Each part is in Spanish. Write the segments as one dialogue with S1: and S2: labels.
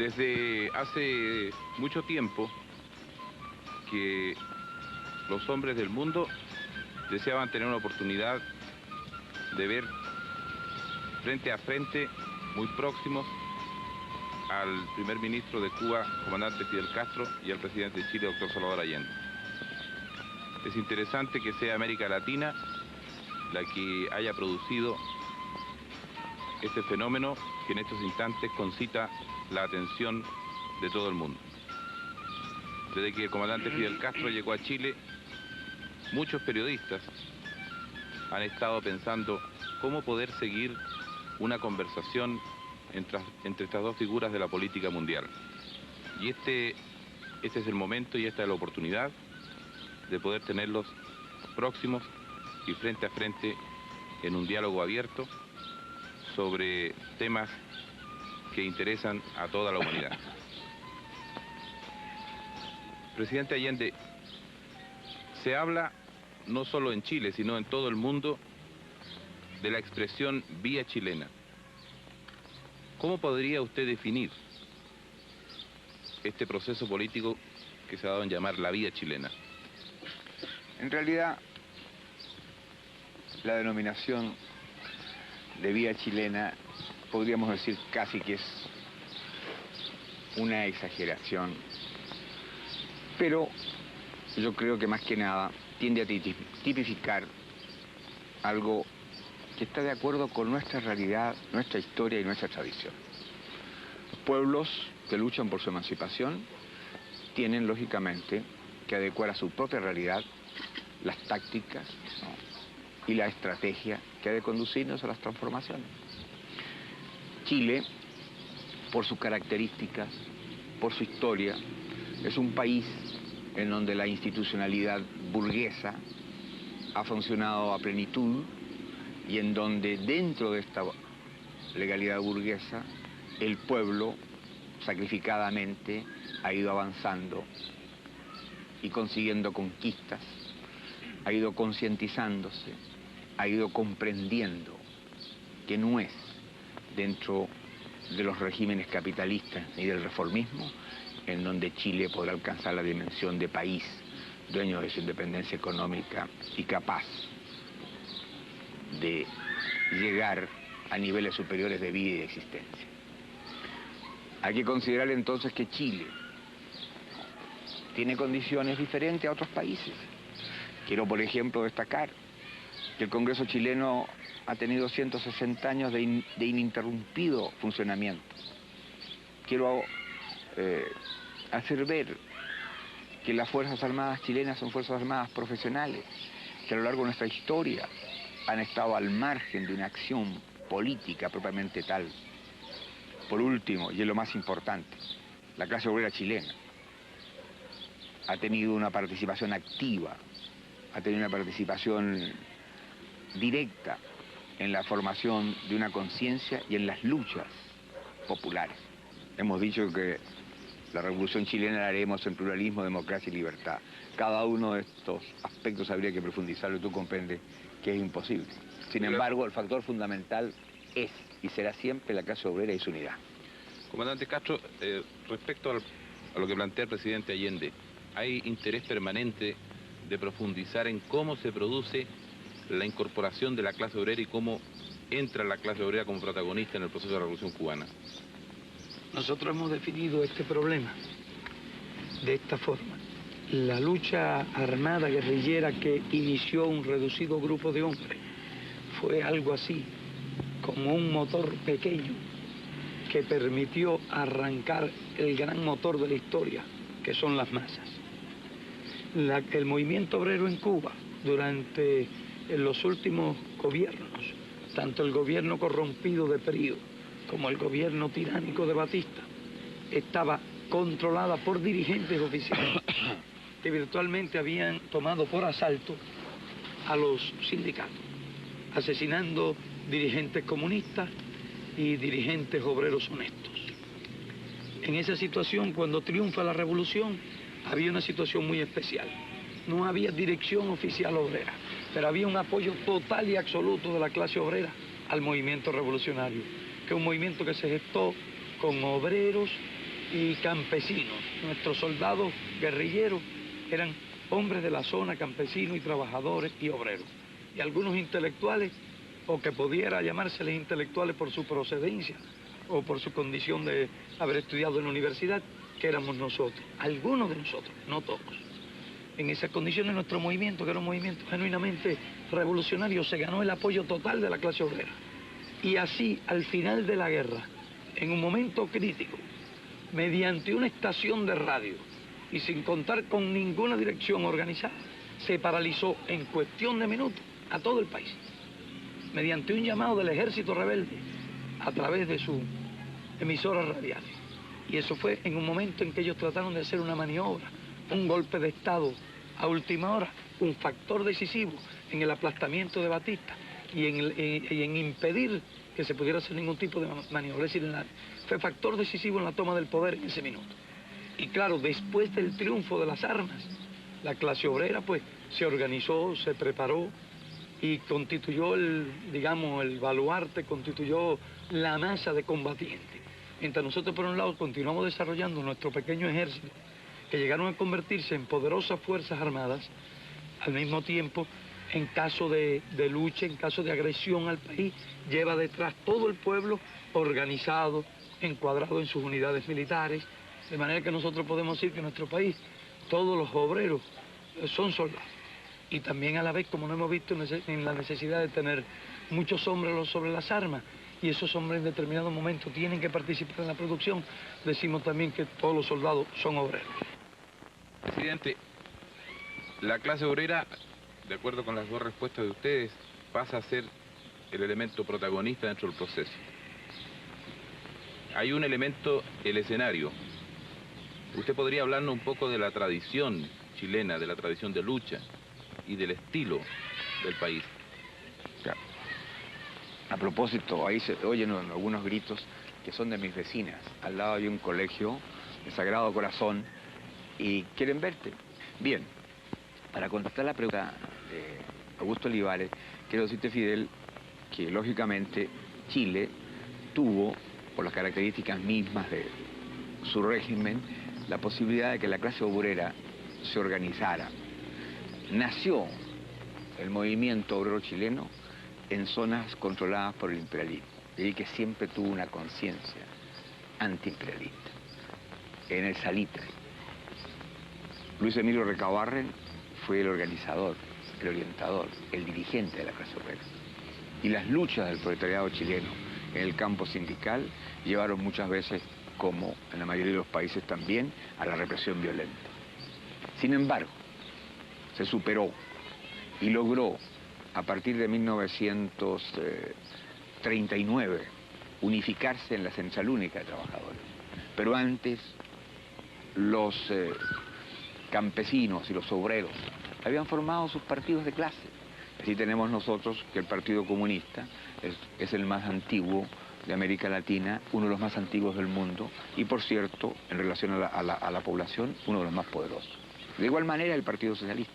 S1: Desde hace mucho tiempo que los hombres del mundo deseaban tener una oportunidad de ver frente a frente, muy próximos, al primer ministro de Cuba, comandante Fidel Castro, y al presidente de Chile, doctor Salvador Allende. Es interesante que sea América Latina la que haya producido este fenómeno que en estos instantes concita la atención de todo el mundo. Desde que el comandante Fidel Castro llegó a Chile, muchos periodistas han estado pensando cómo poder seguir una conversación entre estas dos figuras de la política mundial. Y este es el momento y esta es la oportunidad de poder tenerlos próximos y frente a frente en un diálogo abierto sobre temas que interesan a toda la humanidad. Presidente Allende, se habla no solo en Chile, sino en todo el mundo de la expresión vía chilena. ¿Cómo podría usted definir este proceso político que se ha dado en llamar la vía chilena?
S2: En realidad, la denominación de vía chilena podríamos decir casi que es una exageración, pero yo creo que más que nada tiende a tipificar algo que está de acuerdo con nuestra realidad, nuestra historia y nuestra tradición. Los pueblos que luchan por su emancipación tienen, lógicamente, que adecuar a su propia realidad las tácticas, ¿no?, y la estrategia que ha de conducirnos a las transformaciones. Chile, por sus características, por su historia, es un país en donde la institucionalidad burguesa ha funcionado a plenitud y en donde dentro de esta legalidad burguesa el pueblo sacrificadamente ha ido avanzando y consiguiendo conquistas, ha ido concientizándose, ha ido comprendiendo que no es dentro de los regímenes capitalistas ni del reformismo en donde Chile podrá alcanzar la dimensión de país dueño de su independencia económica y capaz de llegar a niveles superiores de vida y de existencia. Hay que considerar entonces que Chile tiene condiciones diferentes a otros países. Quiero, por ejemplo, destacar que el Congreso chileno ha tenido 160 años de ininterrumpido funcionamiento. Quiero hacer ver que las Fuerzas Armadas chilenas son Fuerzas Armadas profesionales, que a lo largo de nuestra historia han estado al margen de una acción política propiamente tal. Por último, y es lo más importante, la clase obrera chilena ha tenido una participación activa, ha tenido una participación directa en la formación de una conciencia y en las luchas populares. Hemos dicho que la revolución chilena la haremos en pluralismo, democracia y libertad. Cada uno de estos aspectos habría que profundizarlo y tú comprendes que es imposible. Sin embargo, el factor fundamental es y será siempre la clase obrera y su unidad.
S1: Comandante Castro, respecto a lo que plantea el presidente Allende, ¿hay interés permanente de profundizar en cómo se produce la incorporación de la clase obrera y cómo entra la clase obrera como protagonista en el proceso de la Revolución Cubana?
S3: Nosotros hemos definido este problema de esta forma. La lucha armada guerrillera que inició un reducido grupo de hombres fue algo así, como un motor pequeño que permitió arrancar el gran motor de la historia, que son las masas. El movimiento obrero en Cuba, durante los últimos gobiernos, tanto el gobierno corrompido de Perío como el gobierno tiránico de Batista, estaba controlada por dirigentes oficiales que virtualmente habían tomado por asalto a los sindicatos, asesinando dirigentes comunistas y dirigentes obreros honestos. En esa situación, cuando triunfa la revolución, había una situación muy especial. No había dirección oficial obrera, pero había un apoyo total y absoluto de la clase obrera al movimiento revolucionario, que es un movimiento que se gestó con obreros y campesinos. Nuestros soldados guerrilleros eran hombres de la zona, campesinos y trabajadores y obreros. Y algunos intelectuales, o que pudiera llamárseles intelectuales por su procedencia o por su condición de haber estudiado en la universidad, que éramos nosotros, algunos de nosotros, no todos. En esas condiciones nuestro movimiento, que era un movimiento genuinamente revolucionario, se ganó el apoyo total de la clase obrera. Y así, al final de la guerra, en un momento crítico, mediante una estación de radio y sin contar con ninguna dirección organizada, se paralizó en cuestión de minutos a todo el país, mediante un llamado del ejército rebelde a través de sus emisoras radiales. Y eso fue en un momento en que ellos trataron de hacer una maniobra, un golpe de Estado a última hora, un factor decisivo en el aplastamiento de Batista y en impedir que se pudiera hacer ningún tipo de maniobra. Es decir, fue factor decisivo en la toma del poder en ese minuto. Y claro, después del triunfo de las armas, la clase obrera pues se organizó, se preparó y constituyó el baluarte, constituyó la masa de combatientes. Mientras nosotros por un lado continuamos desarrollando nuestro pequeño ejército, que llegaron a convertirse en poderosas fuerzas armadas, al mismo tiempo, en caso de lucha, en caso de agresión al país, lleva detrás todo el pueblo organizado, encuadrado en sus unidades militares, de manera que nosotros podemos decir que en nuestro país todos los obreros son soldados. Y también a la vez, como no hemos visto en la necesidad de tener muchos hombres sobre las armas, y esos hombres en determinado momento tienen que participar en la producción, decimos también que todos los soldados son obreros.
S1: Presidente, la clase obrera, de acuerdo con las dos respuestas de ustedes, pasa a ser el elemento protagonista dentro del proceso. Hay un elemento, el escenario. ¿Usted podría hablarnos un poco de la tradición chilena, de la tradición de lucha y del estilo del país?
S2: Claro. A propósito, ahí se oyen algunos gritos que son de mis vecinas. Al lado hay un colegio de Sagrado Corazón y quieren verte. Bien, para contestar la pregunta de Augusto Olivares, quiero decirte, Fidel, que lógicamente Chile tuvo, por las características mismas de su régimen, la posibilidad de que la clase obrera se organizara. Nació el movimiento obrero chileno en zonas controladas por el imperialismo, de ahí que siempre tuvo una conciencia antiimperialista. En el Salitre, Luis Emilio Recabarren fue el organizador, el orientador, el dirigente de la clase obrera. Y las luchas del proletariado chileno en el campo sindical llevaron muchas veces, como en la mayoría de los países también, a la represión violenta. Sin embargo, se superó y logró, a partir de 1939, unificarse en la Central Única de Trabajadores. Pero antes, los campesinos y los obreros habían formado sus partidos de clase. Así tenemos nosotros que el Partido Comunista es el más antiguo de América Latina, uno de los más antiguos del mundo y, por cierto, en relación a la población, uno de los más poderosos. De igual manera el Partido Socialista,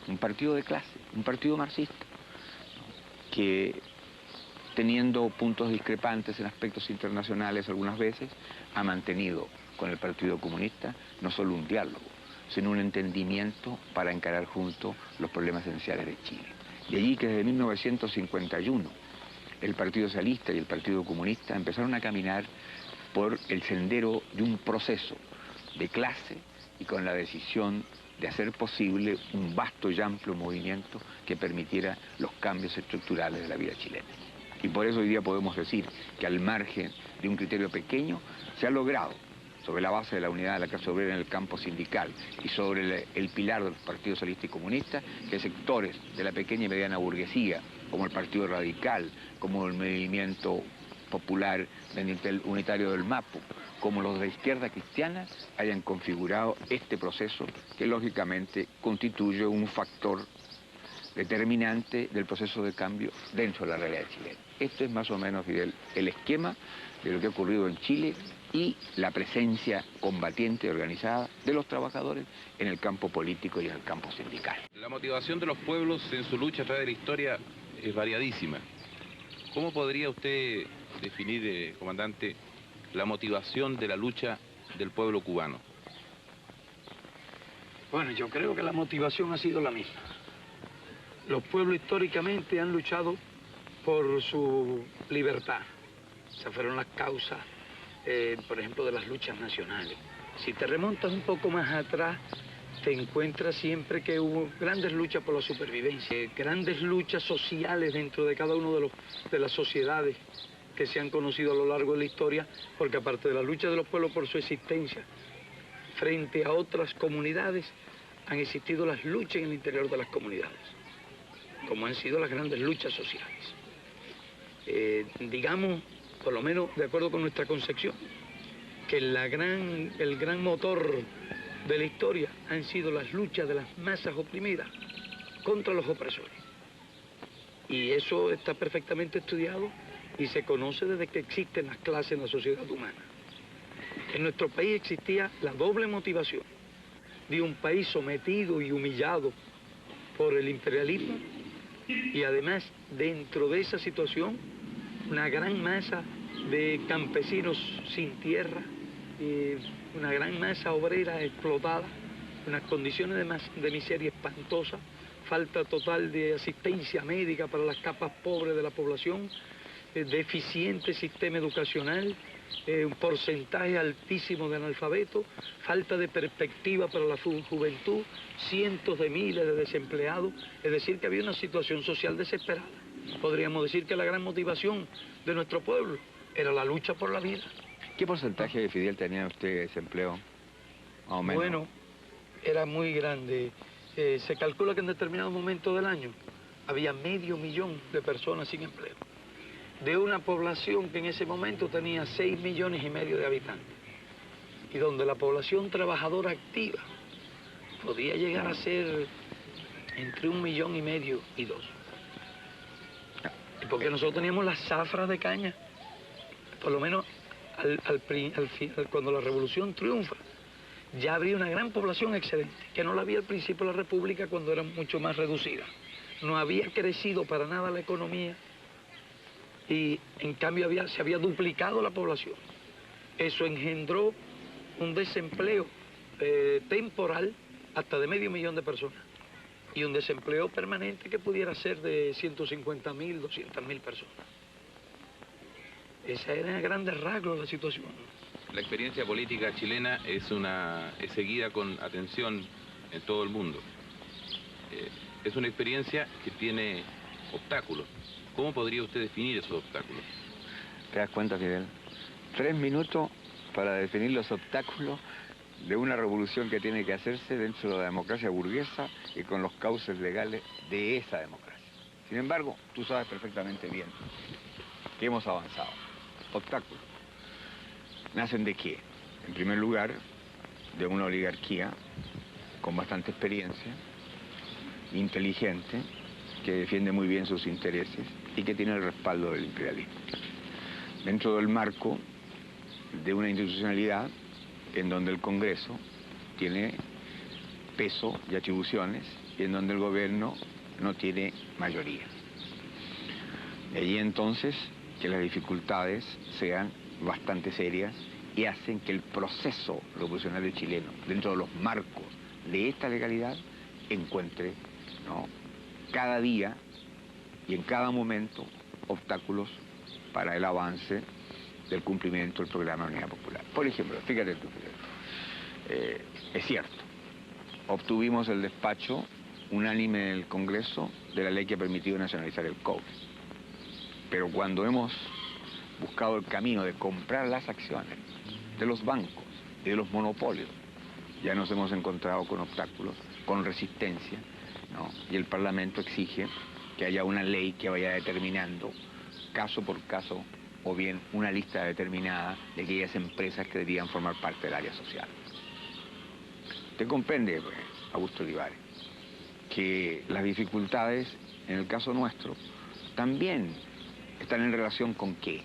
S2: un partido de clase, un partido marxista, que teniendo puntos discrepantes en aspectos internacionales algunas veces, ha mantenido con el Partido Comunista no solo un diálogo, sino un entendimiento para encarar juntos los problemas esenciales de Chile. De allí que desde 1951 el Partido Socialista y el Partido Comunista empezaron a caminar por el sendero de un proceso de clase y con la decisión de hacer posible un vasto y amplio movimiento que permitiera los cambios estructurales de la vida chilena. Y por eso hoy día podemos decir que al margen de un criterio pequeño se ha logrado, sobre la base de la unidad de la clase obrera en el campo sindical y sobre el pilar de los partidos socialistas y comunistas, que sectores de la pequeña y mediana burguesía, como el Partido Radical, como el Movimiento Popular Unitario del Mapu, como los de la izquierda cristiana, hayan configurado este proceso que lógicamente constituye un factor determinante del proceso de cambio dentro de la realidad chilena. Esto es más o menos, Fidel, el esquema de lo que ha ocurrido en Chile y la presencia combatiente y organizada de los trabajadores en el campo político y en el campo sindical.
S1: La motivación de los pueblos en su lucha a través de la historia es variadísima. ¿Cómo podría usted definir, comandante, la motivación de la lucha del pueblo cubano?
S3: Bueno, yo creo que la motivación ha sido la misma. Los pueblos históricamente han luchado por su libertad. Esas fueron las causas, por ejemplo, de las luchas nacionales. Si te remontas un poco más atrás, te encuentras siempre que hubo grandes luchas por la supervivencia, grandes luchas sociales dentro de cada uno de las sociedades que se han conocido a lo largo de la historia, porque aparte de la lucha de los pueblos por su existencia, frente a otras comunidades, han existido las luchas en el interior de las comunidades, como han sido las grandes luchas sociales. Digamos, por lo menos de acuerdo con nuestra concepción, que el gran motor de la historia han sido las luchas de las masas oprimidas contra los opresores. Y eso está perfectamente estudiado y se conoce desde que existen las clases en la sociedad humana. En nuestro país existía la doble motivación de un país sometido y humillado por el imperialismo y además dentro de esa situación una gran masa de campesinos sin tierra, una gran masa obrera explotada, unas condiciones de miseria espantosa, falta total de asistencia médica para las capas pobres de la población, deficiente sistema educacional, un porcentaje altísimo de analfabetos, falta de perspectiva para la juventud, cientos de miles de desempleados, es decir, que había una situación social desesperada. Podríamos decir que la gran motivación de nuestro pueblo era la lucha por la vida.
S2: ¿Qué porcentaje de Fidel tenía usted de desempleo? Más o menos.
S3: Bueno, era muy grande. Se calcula que en determinados momentos del año había 500.000 de personas sin empleo, de una población que en ese momento tenía 6,5 millones de habitantes, y donde la población trabajadora activa podía llegar a ser entre 1,5 millones y 2. Porque nosotros teníamos las zafras de caña, por lo menos cuando la revolución triunfa, ya habría una gran población excedente, que no la había al principio de la República cuando era mucho más reducida. No había crecido para nada la economía y en cambio se había duplicado la población. Eso engendró un desempleo temporal hasta de 500.000 de personas y un desempleo permanente que pudiera ser de 150.000, 200.000 personas. Esa era a grandes rasgos la situación.
S1: La experiencia política chilena es seguida con atención en todo el mundo. Es una experiencia que tiene obstáculos. ¿Cómo podría usted definir esos obstáculos?
S2: ¿Te das cuenta, Fidel? 3 minutos para definir los obstáculos de una revolución que tiene que hacerse dentro de la democracia burguesa y con los cauces legales de esa democracia. Sin embargo, tú sabes perfectamente bien que hemos avanzado. Obstáculos. ¿Nacen de qué? En primer lugar, de una oligarquía con bastante experiencia, inteligente, que defiende muy bien sus intereses y que tiene el respaldo del imperialismo. Dentro del marco de una institucionalidad en donde el Congreso tiene peso y atribuciones y en donde el gobierno no tiene mayoría. De allí entonces que las dificultades sean bastante serias y hacen que el proceso revolucionario chileno, dentro de los marcos de esta legalidad, encuentre, ¿no?, cada día y en cada momento obstáculos para el avance del cumplimiento del programa de Unidad Popular. Por ejemplo, fíjate tú, es cierto, obtuvimos el despacho unánime del Congreso de la ley que ha permitido nacionalizar el cobre. Pero cuando hemos buscado el camino de comprar las acciones de los bancos y de los monopolios, ya nos hemos encontrado con obstáculos, con resistencia, ¿no? Y el Parlamento exige que haya una ley que vaya determinando caso por caso o bien una lista determinada de aquellas empresas que deberían formar parte del área social. Usted comprende, pues, Augusto Olivares, que las dificultades en el caso nuestro también están en relación con ¿qué?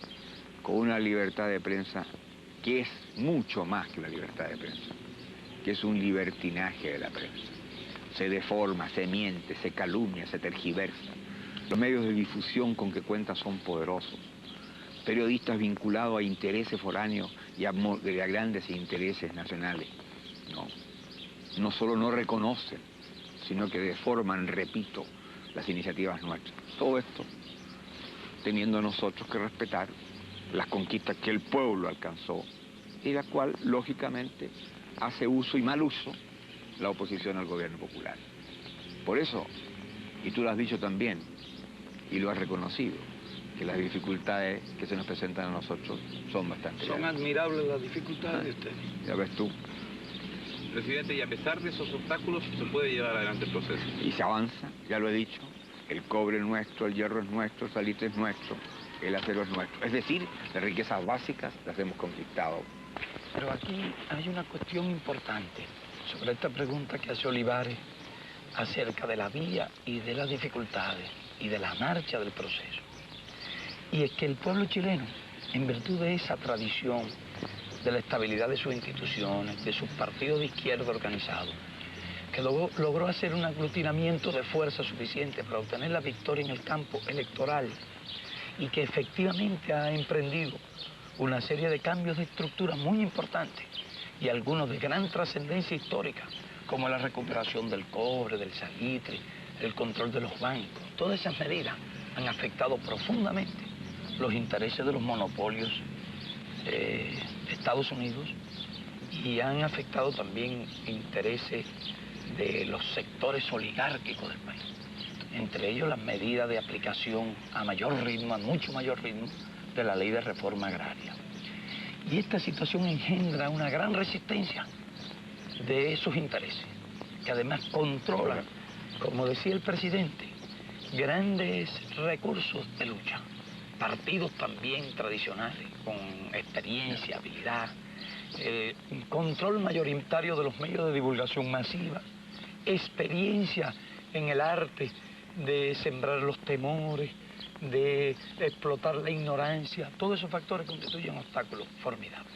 S2: Con una libertad de prensa que es mucho más que una libertad de prensa, que es un libertinaje de la prensa. Se deforma, se miente, se calumnia, se tergiversa. Los medios de difusión con que cuenta son poderosos, periodistas vinculados a intereses foráneos y a grandes intereses nacionales. No, no solo no reconocen, sino que deforman, repito, las iniciativas nuestras. Todo esto teniendo nosotros que respetar las conquistas que el pueblo alcanzó y la cual, lógicamente, hace uso y mal uso la oposición al gobierno popular. Por eso, y tú lo has dicho también, y lo has reconocido, que las dificultades que se nos presentan a nosotros son bastante
S3: Son
S2: grandes.
S3: admirables las dificultades de ustedes.
S2: Ya ves tú.
S1: Presidente, y a pesar de esos obstáculos, se puede llevar adelante el proceso.
S2: Y se avanza, ya lo he dicho, el cobre es nuestro, el hierro es nuestro, el salitre es nuestro, el acero es nuestro. Es decir, las riquezas básicas las hemos conquistado.
S3: Pero aquí hay una cuestión importante sobre esta pregunta que hace Olivares acerca de la vía y de las dificultades y de la marcha del proceso. Y es que el pueblo chileno, en virtud de esa tradición, de la estabilidad de sus instituciones, de sus partidos de izquierda organizados, que logró hacer un aglutinamiento de fuerza suficiente para obtener la victoria en el campo electoral y que efectivamente ha emprendido una serie de cambios de estructura muy importantes y algunos de gran trascendencia histórica, como la recuperación del cobre, del salitre, el control de los bancos. Todas esas medidas han afectado profundamente los intereses de los monopolios de Estados Unidos y han afectado también intereses de los sectores oligárquicos del país. Entre ellos las medidas de aplicación a mayor ritmo, a mucho mayor ritmo, de la ley de reforma agraria. Y esta situación engendra una gran resistencia de esos intereses, que además controlan, como decía el presidente, grandes recursos de lucha. Partidos también tradicionales, con experiencia, habilidad, control mayoritario de los medios de divulgación masiva, experiencia en el arte de sembrar los temores, de explotar la ignorancia. Todos esos factores constituyen obstáculos formidables.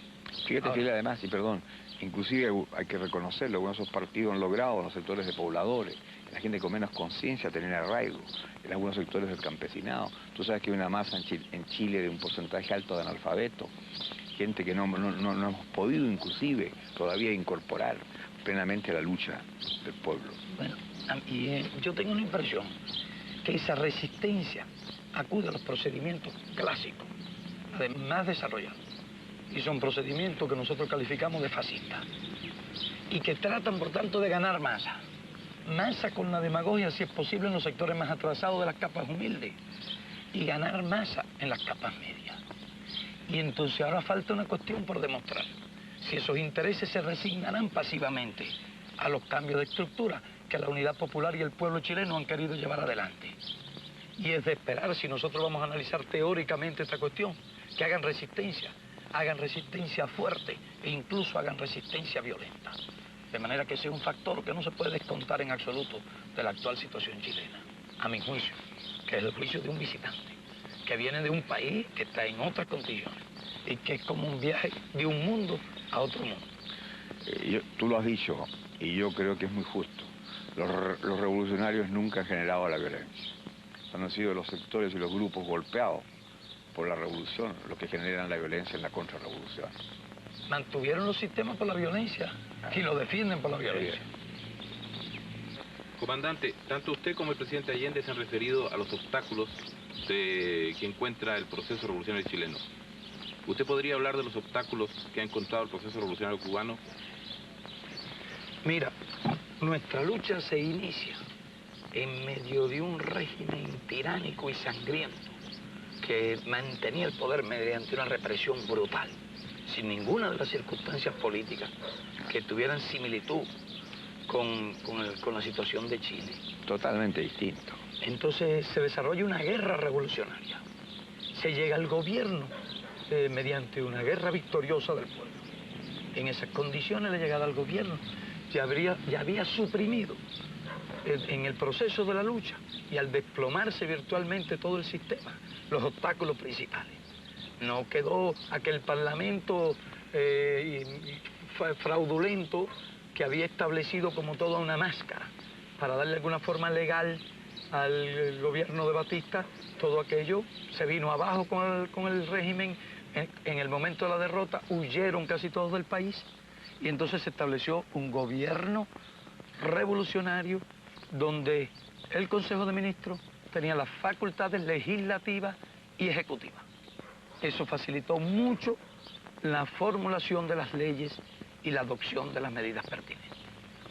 S2: Fíjate, Fidel, además, y perdón, inclusive hay que reconocerlo, algunos de esos partidos han logrado en los sectores de pobladores, la gente con menos conciencia tener arraigo, en algunos sectores del campesinado. Tú sabes que hay una masa en Chile de un porcentaje alto de analfabetos, gente que no hemos podido inclusive todavía incorporar plenamente a la lucha del pueblo.
S3: Bueno, yo tengo una impresión que esa resistencia acude a los procedimientos clásicos, más desarrollados, y son procedimientos que nosotros calificamos de fascistas, y que tratan, por tanto, de ganar masa con la demagogia, si es posible, en los sectores más atrasados de las capas humildes, y ganar masa en las capas medias. Y entonces ahora falta una cuestión por demostrar, si esos intereses se resignarán pasivamente a los cambios de estructura que la Unidad Popular y el pueblo chileno han querido llevar adelante. Y es de esperar, si nosotros vamos a analizar teóricamente esta cuestión, que hagan resistencia fuerte e incluso hagan resistencia violenta. De manera que sea un factor que no se puede descontar en absoluto de la actual situación chilena, a mi juicio, que es el juicio de un visitante, que viene de un país que está en otras condiciones y que es como un viaje de un mundo a otro mundo.
S2: Tú lo has dicho, y yo creo que es muy justo. Los revolucionarios nunca han generado la violencia. Han sido los sectores y los grupos golpeados por la revolución los que generan la violencia en la contrarrevolución.
S3: Mantuvieron los sistemas por la violencia y lo defienden por la violencia.
S1: Comandante, tanto usted como el presidente Allende se han referido a los obstáculos que encuentra el proceso revolucionario chileno. ¿Usted podría hablar de los obstáculos que ha encontrado el proceso revolucionario cubano?
S3: Mira, nuestra lucha se inicia en medio de un régimen tiránico y sangriento que mantenía el poder mediante una represión brutal, sin ninguna de las circunstancias políticas que tuvieran similitud con la situación de Chile.
S2: Totalmente distinto.
S3: Entonces se desarrolla una guerra revolucionaria. Se llega al gobierno mediante una guerra victoriosa del pueblo. En esas condiciones de llegada al gobierno ya había suprimido en el proceso de la lucha y al desplomarse virtualmente todo el sistema, los obstáculos principales. No quedó aquel parlamento fraudulento que había establecido como toda una máscara para darle alguna forma legal al gobierno de Batista, todo aquello se vino abajo con el régimen. En el momento de la derrota huyeron casi todos del país y entonces se estableció un gobierno revolucionario donde el Consejo de Ministros tenía las facultades legislativas y ejecutivas. Eso facilitó mucho la formulación de las leyes y la adopción de las medidas pertinentes.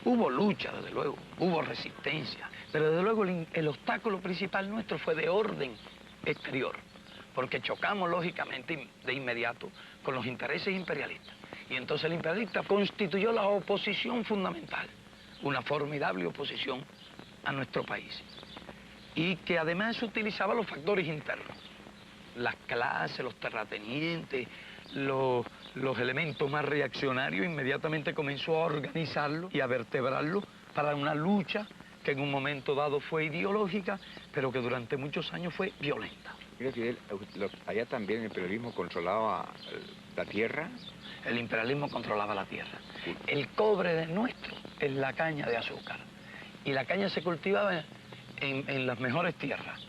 S3: Hubo lucha, desde luego, hubo resistencia, pero desde luego el obstáculo principal nuestro fue de orden exterior, porque chocamos lógicamente de inmediato con los intereses imperialistas. Y entonces el imperialista constituyó la oposición fundamental, una formidable oposición a nuestro país, y que además utilizaba los factores internos, las clases, los terratenientes, los elementos más reaccionarios. Inmediatamente comenzó a organizarlo y a vertebrarlo para una lucha que en un momento dado fue ideológica, pero que durante muchos años fue violenta.
S2: Mira, Fidel, allá también el imperialismo controlaba la tierra.
S3: El imperialismo controlaba la tierra. El cobre nuestro es la caña de azúcar. Y la caña se cultivaba en las mejores tierras.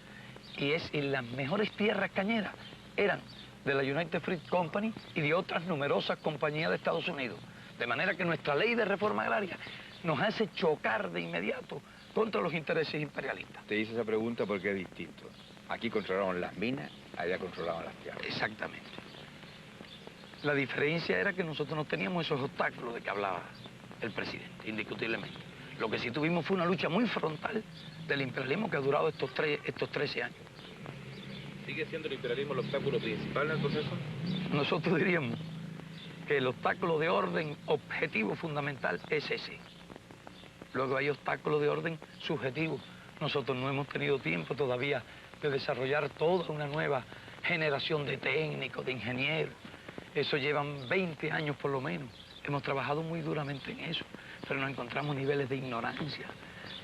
S3: Y las mejores tierras cañeras eran de la United Fruit Company y de otras numerosas compañías de Estados Unidos. De manera que nuestra ley de reforma agraria nos hace chocar de inmediato contra los intereses imperialistas.
S2: Te hice esa pregunta porque es distinto. Aquí controlaban las minas, allá controlaban las tierras.
S3: Exactamente. La diferencia era que nosotros no teníamos esos obstáculos de que hablaba el presidente, indiscutiblemente. Lo que sí tuvimos fue una lucha muy frontal del imperialismo que ha durado estos 13 años.
S1: ¿Sigue siendo el imperialismo el obstáculo principal en el proceso?
S3: Nosotros diríamos que el obstáculo de orden objetivo fundamental es ese. Luego hay obstáculos de orden subjetivo. Nosotros no hemos tenido tiempo todavía de desarrollar toda una nueva generación de técnicos, de ingenieros. Eso llevan 20 años por lo menos. Hemos trabajado muy duramente en eso, pero nos encontramos niveles de ignorancia,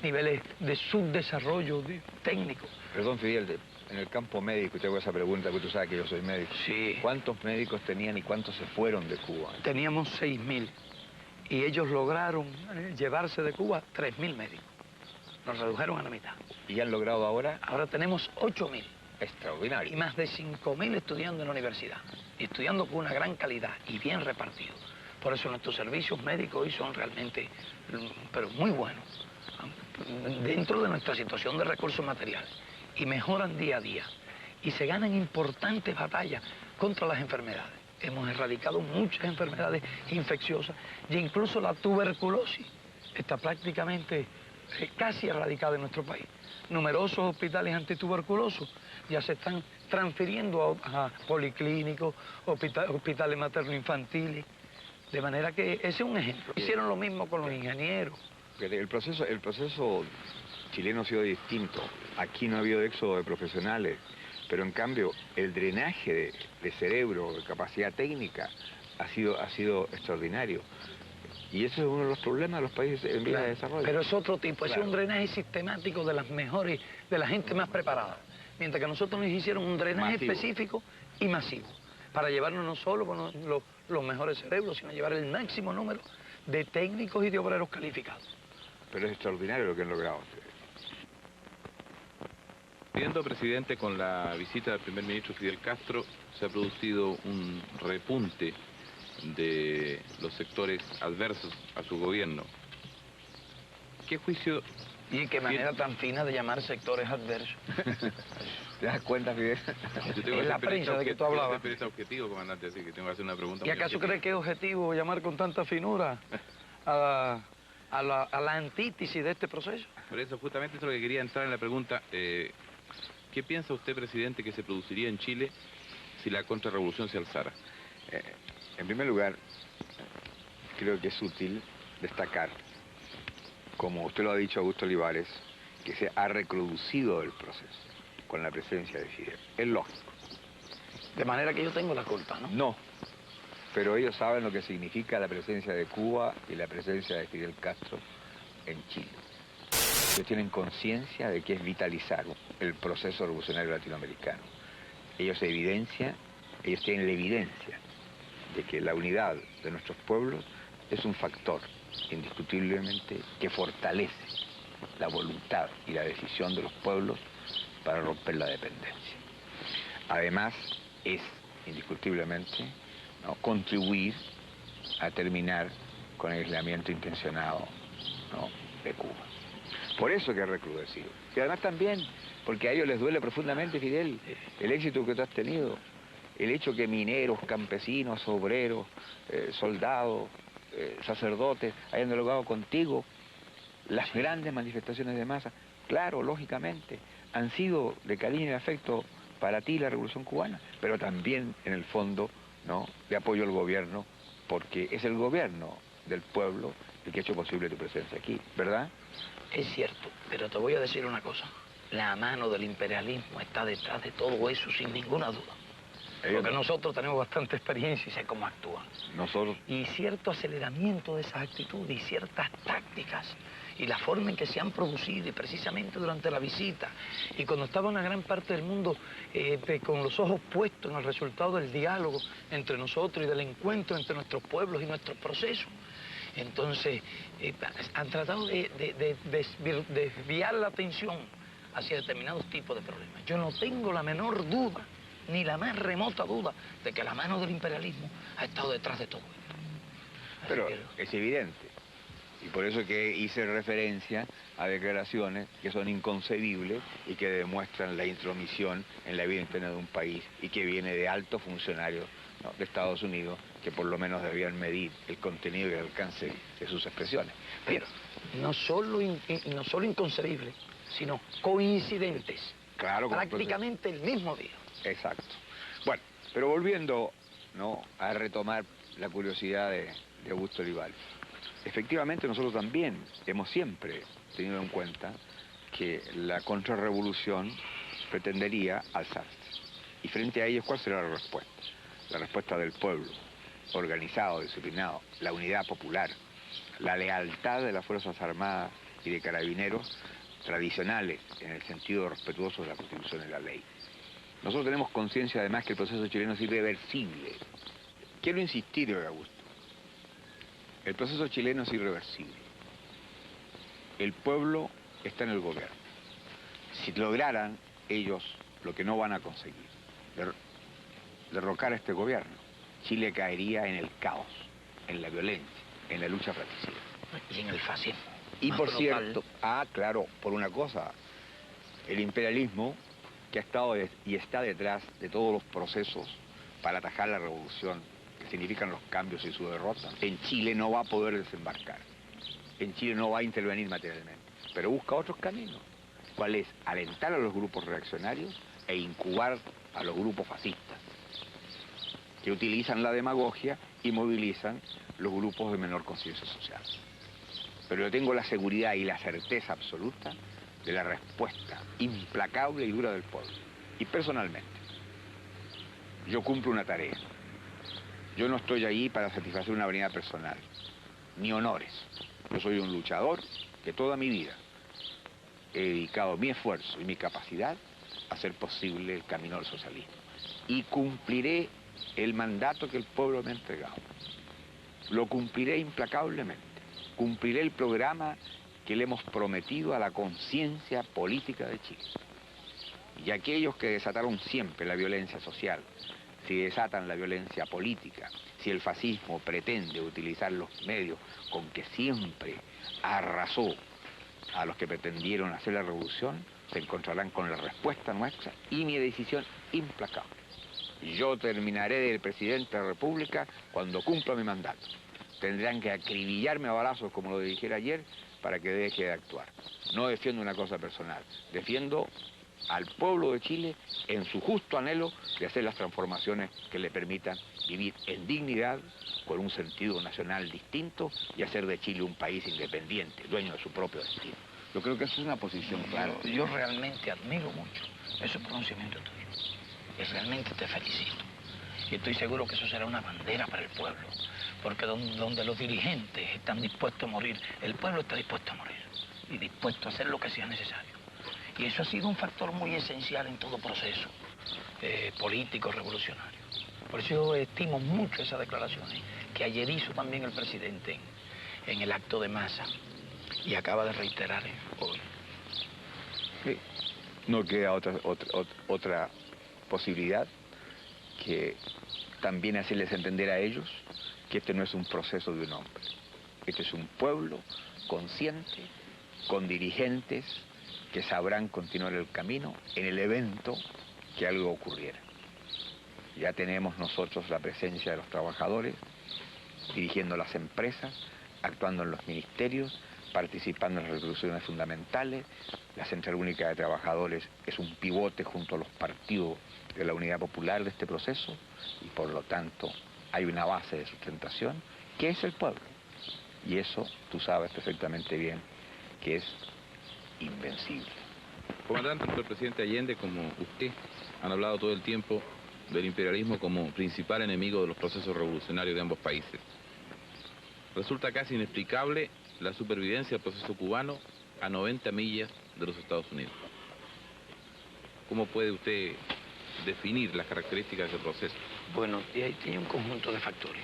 S3: niveles de subdesarrollo técnico.
S2: Perdón, Fidel, en el campo médico, te hago esa pregunta, porque tú sabes que yo soy médico.
S3: Sí.
S2: ¿Cuántos médicos tenían y cuántos se fueron de Cuba?
S3: Teníamos 6.000 y ellos lograron llevarse de Cuba 3.000 médicos. Nos redujeron a la mitad.
S2: ¿Y han logrado ahora?
S3: Ahora tenemos 8.000.
S2: Extraordinario.
S3: Y más de 5.000 estudiando en la universidad. Y estudiando con una gran calidad y bien repartidos. Por eso nuestros servicios médicos hoy son realmente, pero muy buenos, dentro de nuestra situación de recursos materiales. Y mejoran día a día. Y se ganan importantes batallas contra las enfermedades. Hemos erradicado muchas enfermedades infecciosas y incluso la tuberculosis está prácticamente casi erradicada en nuestro país. Numerosos hospitales antituberculosos ya se están transfiriendo a policlínicos, hospitales materno-infantiles. De manera que ese es un ejemplo. Hicieron lo mismo con los ingenieros.
S2: El proceso chileno ha sido distinto. Aquí no ha habido éxodo de profesionales, pero en cambio el drenaje de cerebro, de capacidad técnica, ha sido extraordinario. Y ese es uno de los problemas de los países en vías de desarrollo.
S3: Pero es otro tipo, es un drenaje sistemático de las mejores, de la gente más preparada. Mientras que nosotros nos hicieron un drenaje específico y masivo, para llevarnos no solo con los mejores cerebros, sino llevar el máximo número de técnicos y de obreros calificados.
S2: Pero es extraordinario lo que han logrado.
S1: Viendo, presidente, con la visita del primer ministro Fidel Castro, se ha producido un repunte de los sectores adversos a su gobierno. ¿Qué juicio?
S3: Y qué manera tan fina de llamar sectores adversos.
S2: ¿Te das cuenta, Fidel?
S3: Es la prensa de que tú hablabas.
S1: Yo soy periodista objetivo, comandante, así que tengo que hacer una pregunta.
S3: ¿Y acaso cree que es objetivo llamar con tanta finura a la antítesis de este proceso?
S1: Por eso, justamente, es lo que quería entrar en la pregunta. ¿Qué piensa usted, presidente, que se produciría en Chile si la contrarrevolución se alzara?
S2: En primer lugar, creo que es útil destacar, como usted lo ha dicho Augusto Olivares, que se ha recrudecido el proceso con la presencia de Fidel. Es lógico.
S3: De manera que yo tengo la culpa, ¿no?
S2: No, pero ellos saben lo que significa la presencia de Cuba y la presencia de Fidel Castro en Chile. Ellos tienen conciencia de que es vitalizar el proceso revolucionario latinoamericano. Ellos tienen la evidencia de que la unidad de nuestros pueblos es un factor indiscutiblemente que fortalece la voluntad y la decisión de los pueblos para romper la dependencia. Además, es indiscutiblemente, ¿no?, contribuir a terminar con el aislamiento intencionado, ¿no?, de Cuba. Por eso que ha recrudecido. Y además también, porque a ellos les duele profundamente, Fidel, el éxito que tú has tenido. El hecho que mineros, campesinos, obreros, soldados, sacerdotes hayan dialogado contigo, las grandes manifestaciones de masa, claro, lógicamente, han sido de cariño y afecto para ti la Revolución Cubana, pero también en el fondo, ¿no?, de apoyo al gobierno, porque es el gobierno del pueblo el que ha hecho posible tu presencia aquí, ¿verdad?
S3: Es cierto, pero te voy a decir una cosa. La mano del imperialismo está detrás de todo eso, sin ninguna duda. Porque nosotros tenemos bastante experiencia y sé cómo actúan.
S2: Nosotros...
S3: Y cierto aceleramiento de esas actitudes y ciertas tácticas y la forma en que se han producido, y precisamente durante la visita, y cuando estaba una gran parte del mundo con los ojos puestos en el resultado del diálogo entre nosotros y del encuentro entre nuestros pueblos y nuestros procesos. Entonces, han tratado de desviar la atención hacia determinados tipos de problemas. Yo no tengo la menor duda, ni la más remota duda, de que la mano del imperialismo ha estado detrás de todo esto.
S2: Pero es evidente, y por eso que hice referencia a declaraciones que son inconcebibles y que demuestran la intromisión en la vida interna de un país y que viene de altos funcionarios, ¿no?, de Estados Unidos, que por lo menos debían medir el contenido y el alcance de sus expresiones.
S3: Pero no solo inconcebibles, sino coincidentes.
S2: Claro,
S3: prácticamente el mismo día.
S2: Exacto. Bueno, pero volviendo, ¿no?, a retomar la curiosidad de Augusto Olivares. Efectivamente, nosotros también hemos siempre tenido en cuenta que la contrarrevolución pretendería alzarse. Y frente a ellos, ¿cuál será la respuesta? La respuesta del pueblo, organizado, disciplinado, la unidad popular, la lealtad de las Fuerzas Armadas y de Carabineros tradicionales en el sentido respetuoso de la Constitución y la ley. Nosotros tenemos conciencia además que el proceso chileno es irreversible. Quiero insistir, Augusto. El proceso chileno es irreversible. El pueblo está en el gobierno. Si lograran ellos lo que no van a conseguir, derrocar a este gobierno, Chile caería en el caos, en la violencia, en la lucha fratricida.
S3: Y en el fascismo.
S2: Y por cierto, claro, por una cosa, el imperialismo que ha estado y está detrás de todos los procesos para atajar la revolución, que significan los cambios y su derrota, en Chile no va a poder desembarcar. En Chile no va a intervenir materialmente, pero busca otros caminos. ¿Cuál es? Alentar a los grupos reaccionarios e incubar a los grupos fascistas, que utilizan la demagogia y movilizan los grupos de menor conciencia social. Pero yo tengo la seguridad y la certeza absoluta de la respuesta implacable y dura del pueblo. Y personalmente, yo cumplo una tarea. Yo no estoy ahí para satisfacer una vanidad personal, ni honores. Yo soy un luchador que toda mi vida he dedicado mi esfuerzo y mi capacidad a hacer posible el camino al socialismo. Y cumpliré el mandato que el pueblo me ha entregado. Lo cumpliré implacablemente. Cumpliré el programa que le hemos prometido a la conciencia política de Chile. Y aquellos que desataron siempre la violencia social, si desatan la violencia política, si el fascismo pretende utilizar los medios con que siempre arrasó a los que pretendieron hacer la revolución, se encontrarán con la respuesta nuestra y mi decisión implacable. Yo terminaré de presidente de la República cuando cumpla mi mandato. Tendrán que acribillarme a balazos, como lo dijera ayer, para que deje de actuar. No defiendo una cosa personal, defiendo al pueblo de Chile en su justo anhelo de hacer las transformaciones que le permitan vivir en dignidad, con un sentido nacional distinto y hacer de Chile un país independiente, dueño de su propio destino. Yo creo que esa es una posición clara.
S3: Yo realmente admiro mucho ese pronunciamiento tuyo y realmente te felicito. Y estoy seguro que eso será una bandera para el pueblo, porque donde los dirigentes están dispuestos a morir, el pueblo está dispuesto a morir y dispuesto a hacer lo que sea necesario. Y eso ha sido un factor muy esencial en todo proceso político revolucionario. Por eso yo estimo mucho esas declaraciones que ayer hizo también el presidente en el acto de masa. y acaba de reiterar hoy.
S2: Sí. No queda otra posibilidad que también hacerles entender a ellos que este no es un proceso de un hombre. Este es un pueblo consciente, con dirigentes que sabrán continuar el camino en el evento que algo ocurriera. Ya tenemos nosotros la presencia de los trabajadores, dirigiendo las empresas, actuando en los ministerios, participando en las resoluciones fundamentales. La Central Única de Trabajadores es un pivote junto a los partidos de la Unidad Popular de este proceso y por lo tanto hay una base de sustentación que es el pueblo. Y eso tú sabes perfectamente bien que es invencible.
S1: Comandante, tanto el presidente Allende como usted han hablado todo el tiempo del imperialismo como principal enemigo de los procesos revolucionarios de ambos países. Resulta casi inexplicable la supervivencia del proceso cubano a 90 millas de los Estados Unidos. ¿Cómo puede usted definir las características de ese proceso?
S3: Bueno, y ahí tiene un conjunto de factores.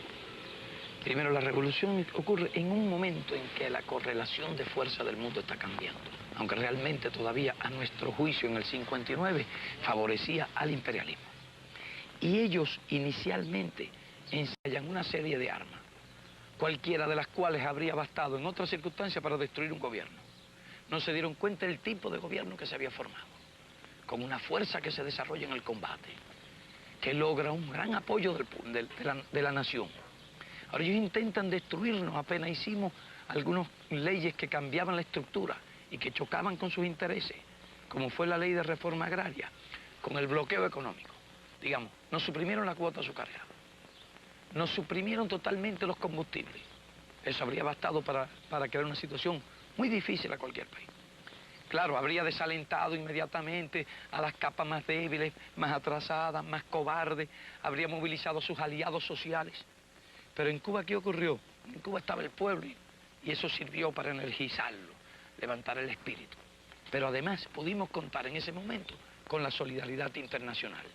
S3: Primero, la revolución ocurre en un momento en que la correlación de fuerza del mundo está cambiando, aunque realmente todavía a nuestro juicio en el 59 favorecía al imperialismo. Y ellos inicialmente ensayan una serie de armas, cualquiera de las cuales habría bastado en otras circunstancias para destruir un gobierno. No se dieron cuenta del tipo de gobierno que se había formado, con una fuerza que se desarrolla en el combate, que logra un gran apoyo de la nación. Ahora ellos intentan destruirnos, apenas hicimos algunas leyes que cambiaban la estructura y que chocaban con sus intereses, como fue la ley de reforma agraria, con el bloqueo económico. Digamos, nos suprimieron la cuota azucarera, nos suprimieron totalmente los combustibles. Eso habría bastado para crear una situación muy difícil a cualquier país. Claro, habría desalentado inmediatamente a las capas más débiles, más atrasadas, más cobardes, habría movilizado a sus aliados sociales. Pero en Cuba, ¿qué ocurrió? En Cuba estaba el pueblo y eso sirvió para energizarlo, levantar el espíritu. Pero además pudimos contar en ese momento con la solidaridad internacional.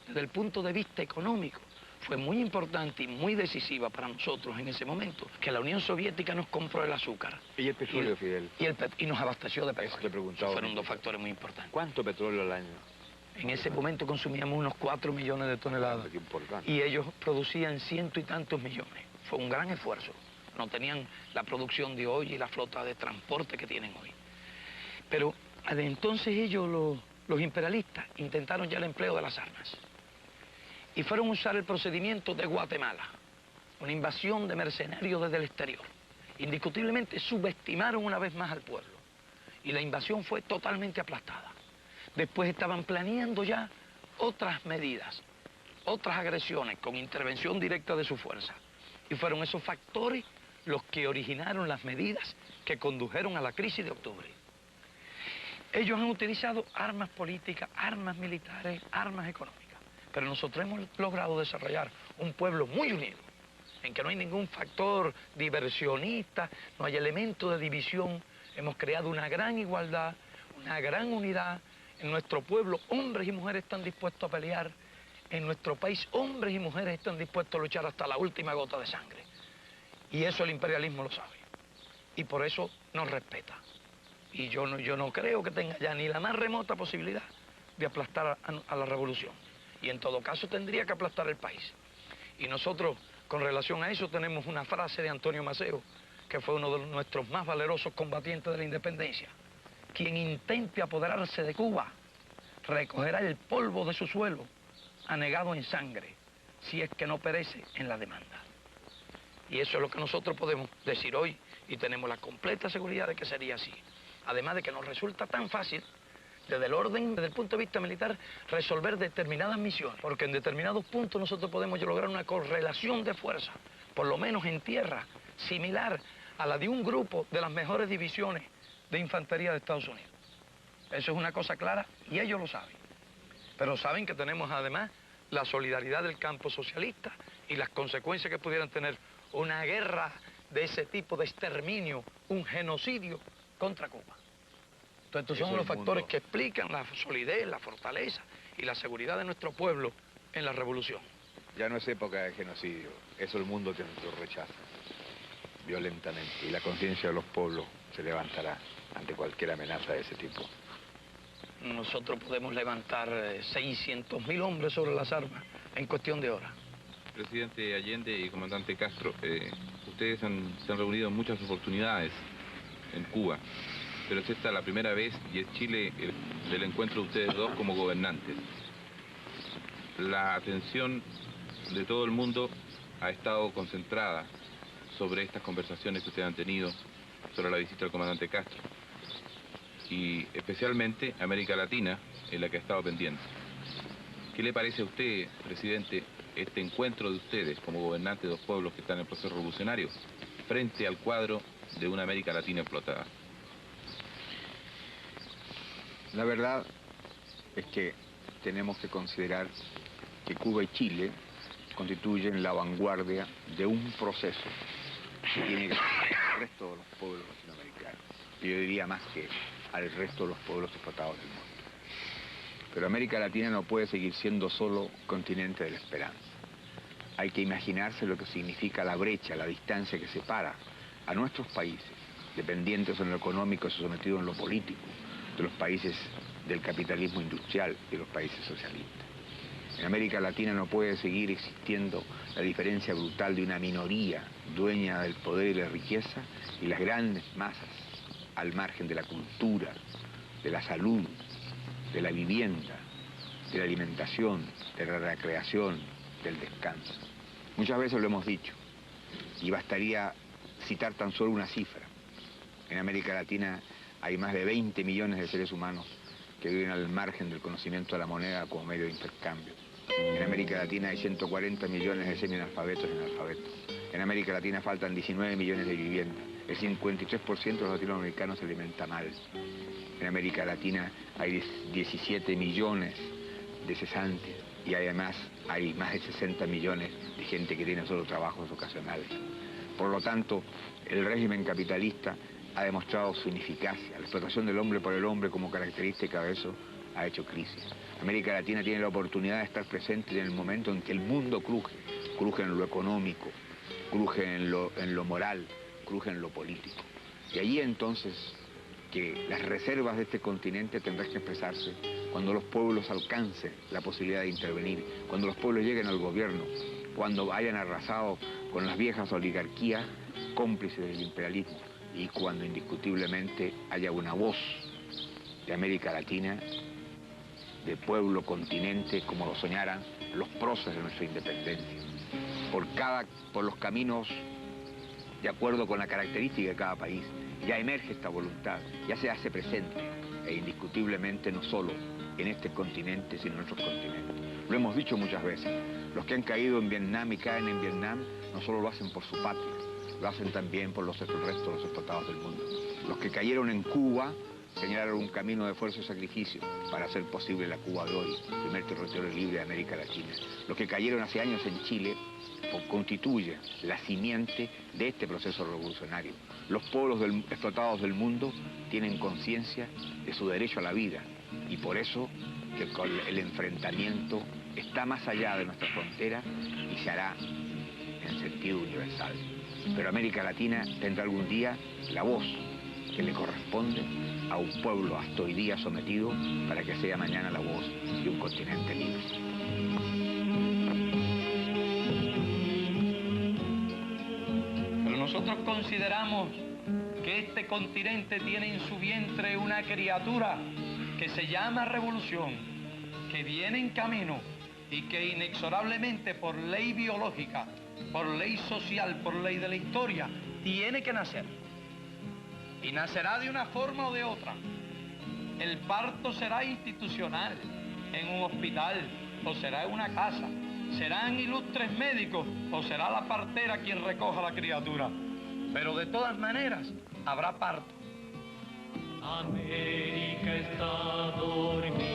S3: Desde el punto de vista económico, fue muy importante y muy decisiva para nosotros en ese momento que la Unión Soviética nos compró el azúcar.
S2: ¿Y el petróleo, Fidel?
S3: Y nos abasteció de petróleo.
S2: Eso te preguntaba.
S3: Fueron dos factores muy importantes.
S2: ¿Cuánto petróleo al año?
S3: En ese momento consumíamos unos 4 millones de toneladas.
S2: Qué importante.
S3: Y ellos producían 100 y tantos millones. Fue un gran esfuerzo. No tenían la producción de hoy y la flota de transporte que tienen hoy. Pero entonces ellos, los imperialistas, intentaron ya el empleo de las armas. Y fueron a usar el procedimiento de Guatemala, una invasión de mercenarios desde el exterior. Indiscutiblemente subestimaron una vez más al pueblo y la invasión fue totalmente aplastada. Después estaban planeando ya otras medidas, otras agresiones con intervención directa de su fuerza. Y fueron esos factores los que originaron las medidas que condujeron a la crisis de octubre. Ellos han utilizado armas políticas, armas militares, armas económicas. Pero nosotros hemos logrado desarrollar un pueblo muy unido, en que no hay ningún factor diversionista, no hay elemento de división. Hemos creado una gran igualdad, una gran unidad. En nuestro pueblo, hombres y mujeres están dispuestos a pelear. En nuestro país, hombres y mujeres están dispuestos a luchar hasta la última gota de sangre. Y eso el imperialismo lo sabe. Y por eso nos respeta. Y yo no creo que tenga ya ni la más remota posibilidad de aplastar a la revolución. Y en todo caso tendría que aplastar el país. Y nosotros, con relación a eso, tenemos una frase de Antonio Maceo, que fue uno de nuestros más valerosos combatientes de la independencia. Quien intente apoderarse de Cuba, recogerá el polvo de su suelo, anegado en sangre, si es que no perece en la demanda. Y eso es lo que nosotros podemos decir hoy, y tenemos la completa seguridad de que sería así. Además de que nos resulta tan fácil, desde el orden, desde el punto de vista militar, resolver determinadas misiones, porque en determinados puntos nosotros podemos lograr una correlación de fuerza, por lo menos en tierra, similar a la de un grupo de las mejores divisiones de infantería de Estados Unidos. Eso es una cosa clara y ellos lo saben. Pero saben que tenemos además la solidaridad del campo socialista y las consecuencias que pudieran tener una guerra de ese tipo de exterminio, un genocidio contra Cuba. Entonces, estos son los factores que explican la solidez, la fortaleza y la seguridad de nuestro pueblo en la revolución.
S2: Ya no es época de genocidio, eso el mundo te lo rechaza. violentamente y la conciencia de los pueblos se levantará ante cualquier amenaza de ese tipo.
S3: Nosotros podemos levantar 600.000 hombres sobre las armas en cuestión de horas.
S1: Presidente Allende y comandante Castro, ustedes se han reunido en muchas oportunidades en Cuba, pero es esta la primera vez y es Chile del encuentro de ustedes dos como gobernantes. La atención de todo el mundo ha estado concentrada sobre estas conversaciones que ustedes han tenido, sobre la visita del comandante Castro, y especialmente América Latina, en la que ha estado pendiente. ¿Qué le parece a usted, presidente, este encuentro de ustedes como gobernantes de dos pueblos que están en el proceso revolucionario frente al cuadro de una América Latina explotada?
S2: La verdad es que tenemos que considerar que Cuba y Chile constituyen la vanguardia de un proceso que tiene que ser al resto de los pueblos latinoamericanos. Yo diría más que al resto de los pueblos explotados del mundo. Pero América Latina no puede seguir siendo solo continente de la esperanza. Hay que imaginarse lo que significa la brecha, la distancia que separa a nuestros países, dependientes en lo económico y sometidos en lo político, de los países del capitalismo industrial y de los países socialistas. En América Latina no puede seguir existiendo la diferencia brutal de una minoría dueña del poder y la riqueza y las grandes masas al margen de la cultura, de la salud, de la vivienda, de la alimentación, de la recreación, del descanso. Muchas veces lo hemos dicho, y bastaría citar tan solo una cifra. En América Latina hay más de 20 millones de seres humanos que viven al margen del conocimiento de la moneda como medio de intercambio. En América Latina hay 140 millones de semianalfabetos y analfabetos. En América Latina faltan 19 millones de viviendas. El 53% de los latinoamericanos se alimenta mal. En América Latina hay 17 millones de cesantes y además hay más de 60 millones de gente que tiene solo trabajos ocasionales. Por lo tanto, el régimen capitalista ha demostrado su ineficacia. La explotación del hombre por el hombre como característica de eso ha hecho crisis. América Latina tiene la oportunidad de estar presente en el momento en que el mundo cruje. Cruje en lo económico, cruje en lo moral, cruje en lo político. Y allí entonces que las reservas de este continente tendrán que expresarse cuando los pueblos alcancen la posibilidad de intervenir, cuando los pueblos lleguen al gobierno, cuando hayan arrasado con las viejas oligarquías cómplices del imperialismo y cuando indiscutiblemente haya una voz de América Latina, de pueblo, continente, como lo soñaran los próceres de nuestra independencia, por los caminos de acuerdo con la característica de cada país. Ya emerge esta voluntad, ya se hace presente, e indiscutiblemente no solo en este continente, sino en otros continentes. Lo hemos dicho muchas veces, los que han caído en Vietnam y caen en Vietnam, no solo lo hacen por su patria, lo hacen también por el resto de los explotados del mundo. Los que cayeron en Cuba señalaron un camino de esfuerzo y sacrificio para hacer posible la Cuba de hoy, el primer territorio libre de América Latina. Los que cayeron hace años en Chile constituyen la simiente de este proceso revolucionario. Los pueblos explotados del mundo tienen conciencia de su derecho a la vida y por eso que el enfrentamiento está más allá de nuestra frontera y se hará en sentido universal. Pero América Latina tendrá algún día la voz que le corresponde a un pueblo hasta hoy día sometido para que sea mañana la voz de un continente libre.
S3: Pero nosotros consideramos que este continente tiene en su vientre una criatura que se llama revolución, que viene en camino y que inexorablemente por ley biológica, por ley social, por ley de la historia, tiene que nacer. Y nacerá de una forma o de otra. El parto será institucional, en un hospital, o será en una casa. Serán ilustres médicos, o será la partera quien recoja la criatura. Pero de todas maneras, habrá parto.
S4: América está dormida.